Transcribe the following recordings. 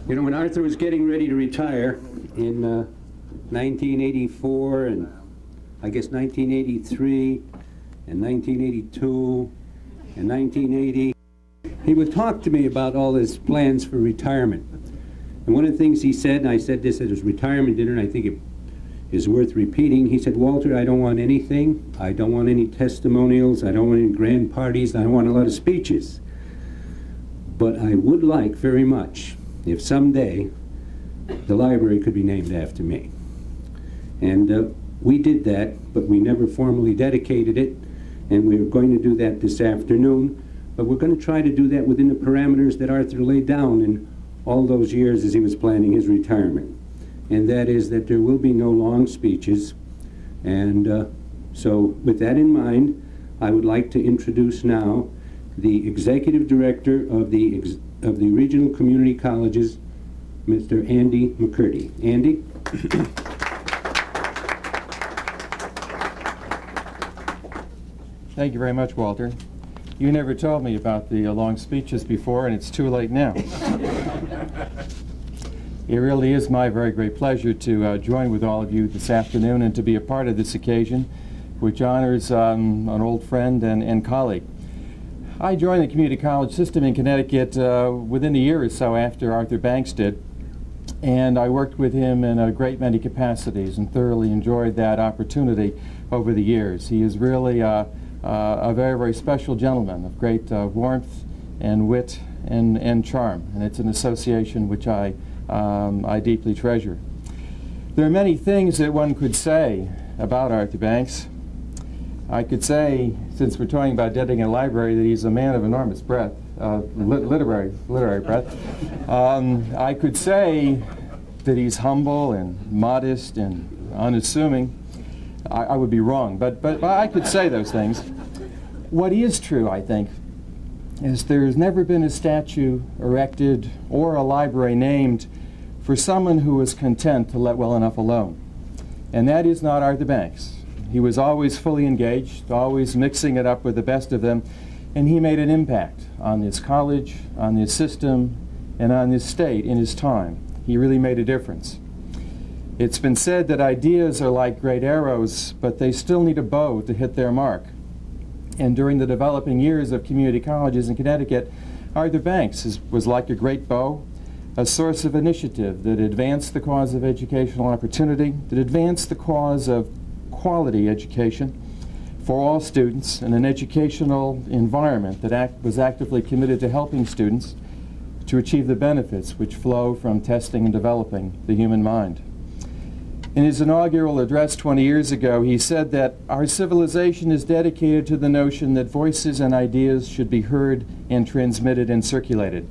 You know, when Arthur was getting ready to retire in 1984 and I guess 1983 and 1982 and 1980, he would talk to me about all his plans for retirement. And one of the things he said, and I said this at his retirement dinner, and I think it is worth repeating, he said, "Walter, I don't want anything. I don't want any testimonials. I don't want any grand parties. I don't want a lot of speeches. But I would like very much if someday the library could be named after me." And we did that, but we never formally dedicated it, and we're going to do that this afternoon. But we're going to try to do that within the parameters that Arthur laid down in all those years as he was planning his retirement. And that is that there will be no long speeches. And so with that in mind, I would like to introduce now the Executive Director of the Regional Community Colleges, Mr. Andy McCurdy. Andy? Thank you very much, Walter. You never told me about the long speeches before, and it's too late now. It really is my very great pleasure to join with all of you this afternoon and to be a part of this occasion, which honors an old friend and colleague. I joined the community college system in Connecticut within a year or so after Arthur Banks did, and I worked with him in a great many capacities and thoroughly enjoyed that opportunity over the years. He is really a very, very special gentleman of great warmth and wit and charm, and it's an association which I deeply treasure. There are many things that one could say about Arthur Banks. I could say, since we're talking about dedicating a library, that he's a man of enormous breadth, literary breadth. I could say that he's humble and modest and unassuming. I would be wrong, but I could say those things. What is true, I think, is there's never been a statue erected or a library named for someone who was content to let well enough alone. And that is not Arthur Banks. He was always fully engaged, always mixing it up with the best of them, and he made an impact on this college, on this system, and on this state in his time. He really made a difference. It's been said that ideas are like great arrows, but they still need a bow to hit their mark. And during the developing years of community colleges in Connecticut, Arthur Banks was like a great bow, a source of initiative that advanced the cause of educational opportunity, that advanced the cause of quality education for all students in an educational environment that was actively committed to helping students to achieve the benefits which flow from testing and developing the human mind. In his inaugural address 20 years ago, he said that our civilization is dedicated to the notion that voices and ideas should be heard and transmitted and circulated.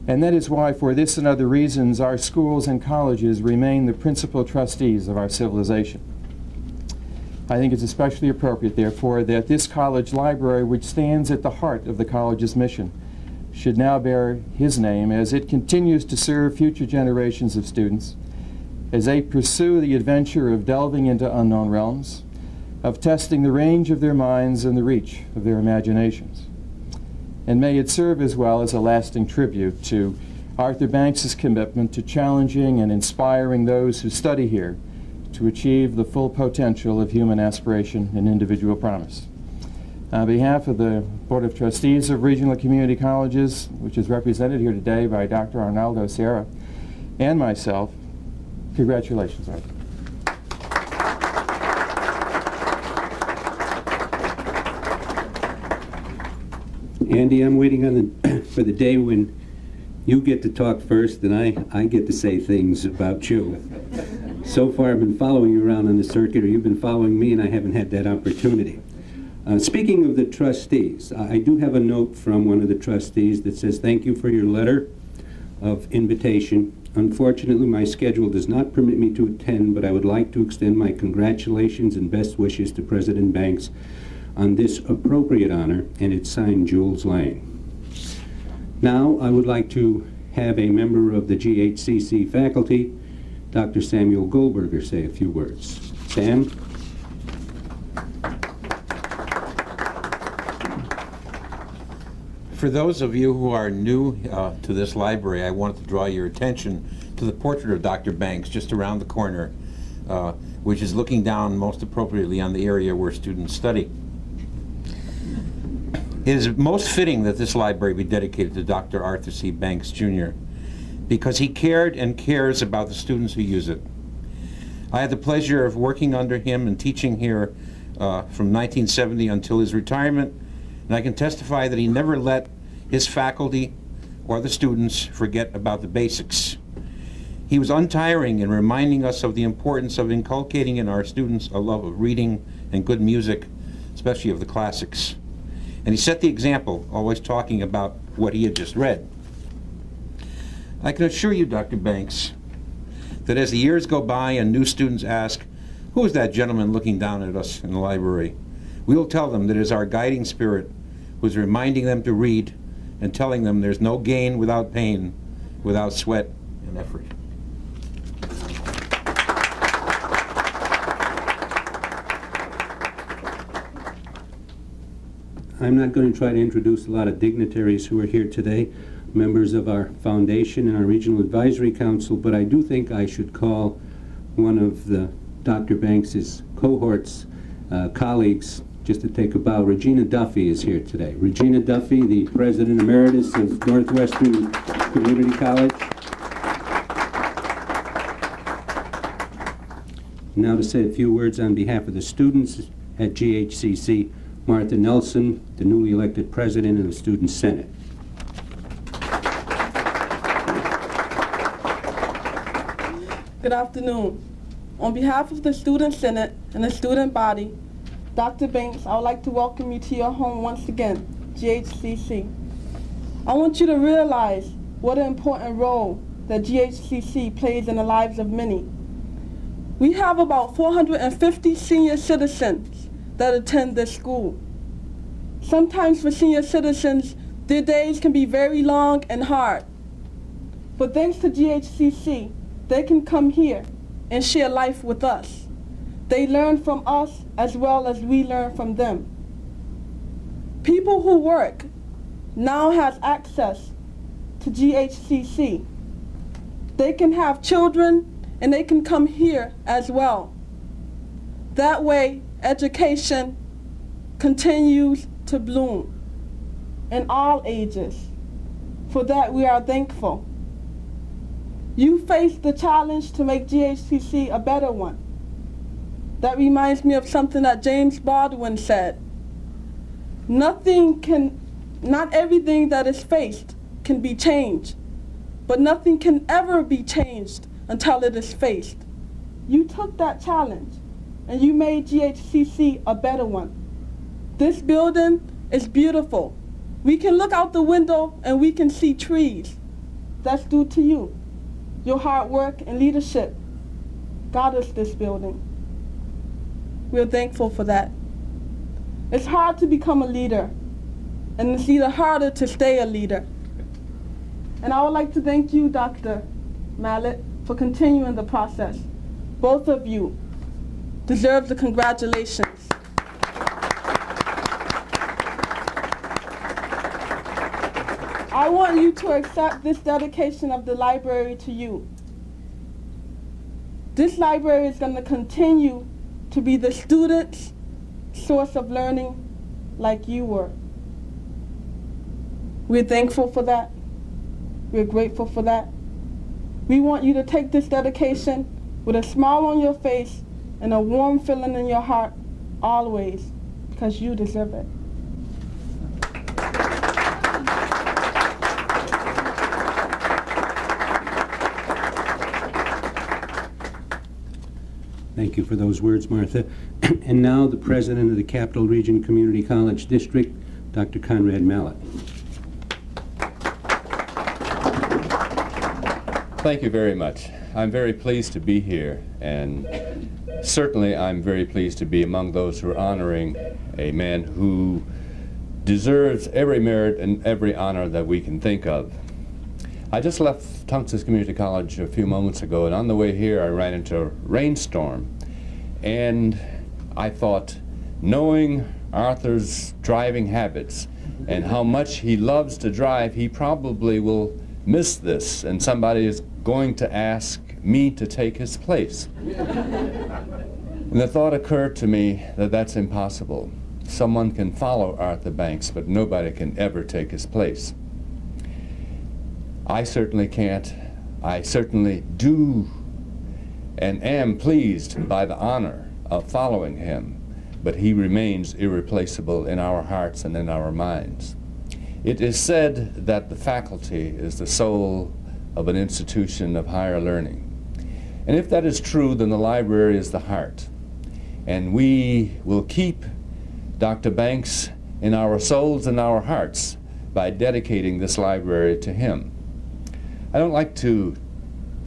And that is why, for this and other reasons, our schools and colleges remain the principal trustees of our civilization. I think it's especially appropriate, therefore, that this college library, which stands at the heart of the college's mission, should now bear his name as it continues to serve future generations of students, as they pursue the adventure of delving into unknown realms, of testing the range of their minds and the reach of their imaginations. And may it serve as well as a lasting tribute to Arthur Banks's commitment to challenging and inspiring those who study here to achieve the full potential of human aspiration and individual promise. On behalf of the Board of Trustees of Regional Community Colleges, which is represented here today by Dr. Arnaldo Sierra, and myself, congratulations, Arthur. Andy, I'm waiting on for the day when you get to talk first and I get to say things about you. So far I've been following you around on the circuit, or you've been following me, and I haven't had that opportunity. Speaking of the trustees, I do have a note from one of the trustees that says, "Thank you for your letter of invitation. Unfortunately, my schedule does not permit me to attend, but I would like to extend my congratulations and best wishes to President Banks on this appropriate honor," and it's signed Jules Lang. Now, I would like to have a member of the GHCC faculty, Dr. Samuel Goldberger, say a few words. Sam? For those of you who are new to this library, I wanted to draw your attention to the portrait of Dr. Banks just around the corner, which is looking down most appropriately on the area where students study. It is most fitting that this library be dedicated to Dr. Arthur C. Banks, Jr., because he cared and cares about the students who use it. I had the pleasure of working under him and teaching here from 1970 until his retirement, and I can testify that he never let his faculty or the students forget about the basics. He was untiring in reminding us of the importance of inculcating in our students a love of reading and good music, especially of the classics. And he set the example, always talking about what he had just read. I can assure you, Dr. Banks, that as the years go by and new students ask, "Who is that gentleman looking down at us in the library?" we will tell them that it is our guiding spirit who is reminding them to read and telling them there's no gain without pain, without sweat and effort. I'm not going to try to introduce a lot of dignitaries who are here today, members of our foundation and our regional advisory council, but I do think I should call one of the Dr. Banks's cohorts, colleagues, just to take a bow. Regina Duffy is here today. Regina Duffy, the President Emeritus of Northwestern Community College. Now to say a few words on behalf of the students at GHCC, Martha Nelson, the newly elected President of the Student Senate. Good afternoon. On behalf of the Student Senate and the student body, Dr. Banks, I would like to welcome you to your home once again, GHCC. I want you to realize what an important role that GHCC plays in the lives of many. We have about 450 senior citizens that attend this school. Sometimes for senior citizens, their days can be very long and hard. But thanks to GHCC, they can come here and share life with us. They learn from us as well as we learn from them. People who work now have access to GHCC. They can have children and they can come here as well. That way, education continues to bloom in all ages. For that, we are thankful. You faced the challenge to make GHCC a better one. That reminds me of something that James Baldwin said. Not everything that is faced can be changed, but nothing can ever be changed until it is faced. You took that challenge and you made GHCC a better one. This building is beautiful. We can look out the window and we can see trees. That's due to you. Your hard work and leadership got us this building. We're thankful for that. It's hard to become a leader, and it's even harder to stay a leader. And I would like to thank you, Dr. Mallet, for continuing the process. Both of you deserve the congratulations. I want you to accept this dedication of the library to you. This library is going to continue to be the students' source of learning like you were. We're thankful for that. We're grateful for that. We want you to take this dedication with a smile on your face and a warm feeling in your heart always, because you deserve it. Thank you for those words, Martha. And now the President of the Capital Region Community College District, Dr. Conrad Mallet. Thank you very much. I'm very pleased to be here, and certainly I'm very pleased to be among those who are honoring a man who deserves every merit and every honor that we can think of. I just left Tungus Community College a few moments ago, and on the way here I ran into a rainstorm, and I thought, knowing Arthur's driving habits, and how much he loves to drive, he probably will miss this, and somebody is going to ask me to take his place. And the thought occurred to me that that's impossible. Someone can follow Arthur Banks, but nobody can ever take his place. I certainly can't. I certainly do and am pleased by the honor of following him, but he remains irreplaceable in our hearts and in our minds. It is said that the faculty is the soul of an institution of higher learning. And if that is true, then the library is the heart. And we will keep Dr. Banks in our souls and our hearts by dedicating this library to him. I don't like to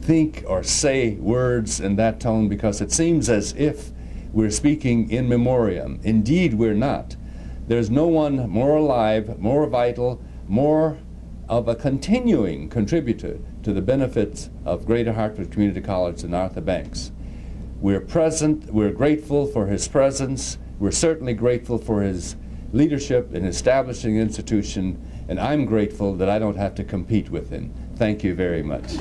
think or say words in that tone because it seems as if we're speaking in memoriam. Indeed, we're not. There's no one more alive, more vital, more of a continuing contributor to the benefits of Greater Hartford Community College than Arthur Banks. We're present, we're grateful for his presence, we're certainly grateful for his leadership in establishing the institution, and I'm grateful that I don't have to compete with him. Thank you very much.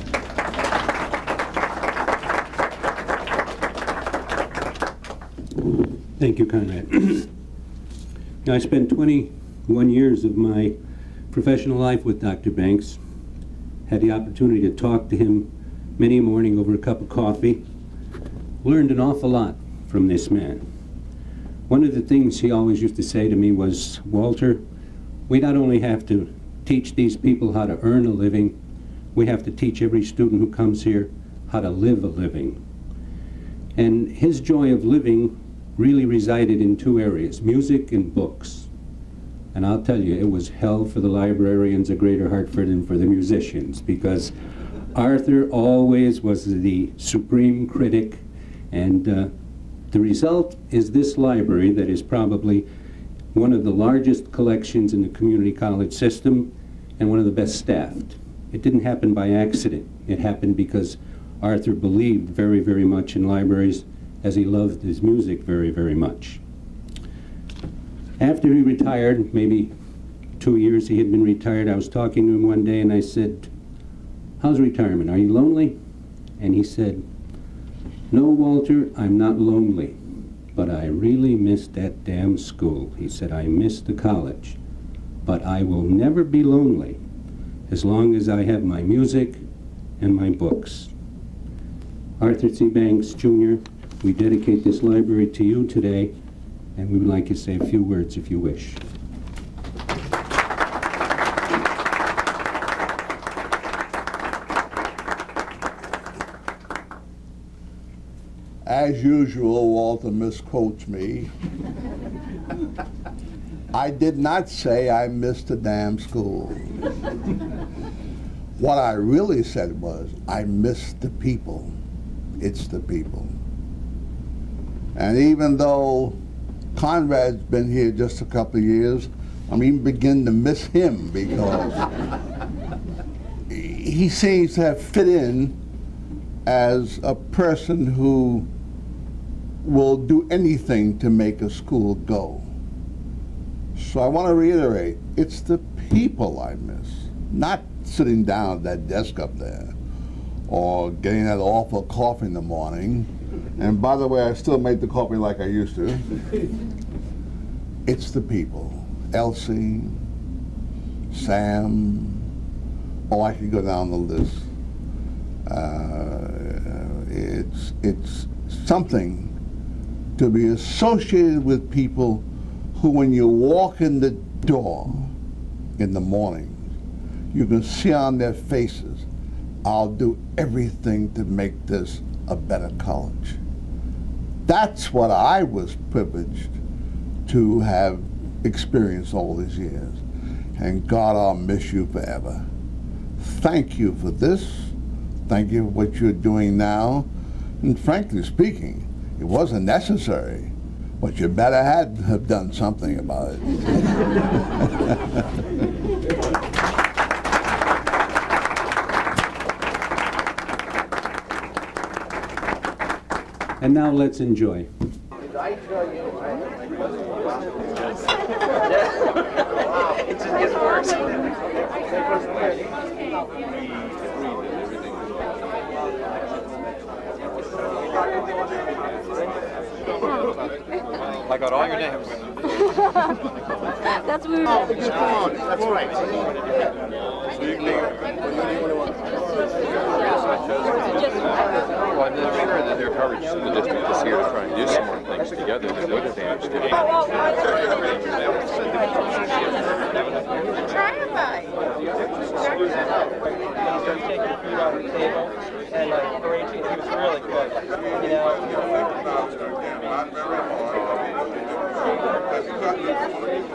Thank you, Conrad. Now, I spent 21 years of my professional life with Dr. Banks. Had the opportunity to talk to him many a morning over a cup of coffee. Learned an awful lot from this man. One of the things he always used to say to me was, Walter, we not only have to teach these people how to earn a living, we have to teach every student who comes here how to live a living. And his joy of living really resided in two areas, music and books. And I'll tell you, it was hell for the librarians of Greater Hartford and for the musicians, because Arthur always was the supreme critic, and the result is this library that is probably one of the largest collections in the community college system and one of the best staffed. It didn't happen by accident. It happened because Arthur believed very, very much in libraries, as he loved his music very, very much. After he retired, maybe 2 years he had been retired, I was talking to him one day and I said, how's retirement? Are you lonely? And he said, no, Walter, I'm not lonely, but I really miss that damn school. He said, I miss the college, but I will never be lonely as long as I have my music and my books. Arthur C. Banks, Jr., we dedicate this library to you today, and we would like you to say a few words if you wish. As usual, Walter misquotes me. I did not say I missed the damn school. What I really said was, I missed the people. It's the people. And even though Conrad's been here just a couple of years, I'm even beginning to miss him because he seems to have fit in as a person who will do anything to make a school go. So I want to reiterate, it's the people I miss, not sitting down at that desk up there or getting that awful coffee in the morning. And by the way, I still make the coffee like I used to. It's the people. Elsie, Sam, oh, I could go down the list. It's something to be associated with people who, when you walk in the door in the morning, you can see on their faces, I'll do everything to make this a better college. That's what I was privileged to have experienced all these years. And God, I'll miss you forever. Thank you for this. Thank you for what you're doing now. And frankly speaking, it wasn't necessary, but you better have done something about it. And now let's enjoy. It just gets worse. I got all your names. That's weird. That's right. So you well, I'm not sure that they're coverage in the district is here to try and do some more things together that would advantage to Taking food off the table and like arranging it was really good. You know.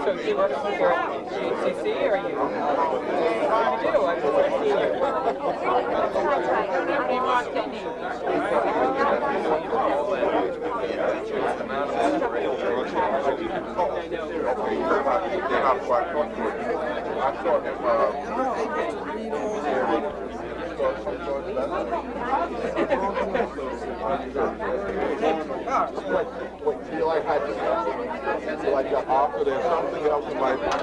So do you work here at GHCC or you? You do. I'm just feel like I feel like you're off or there's something else in my life.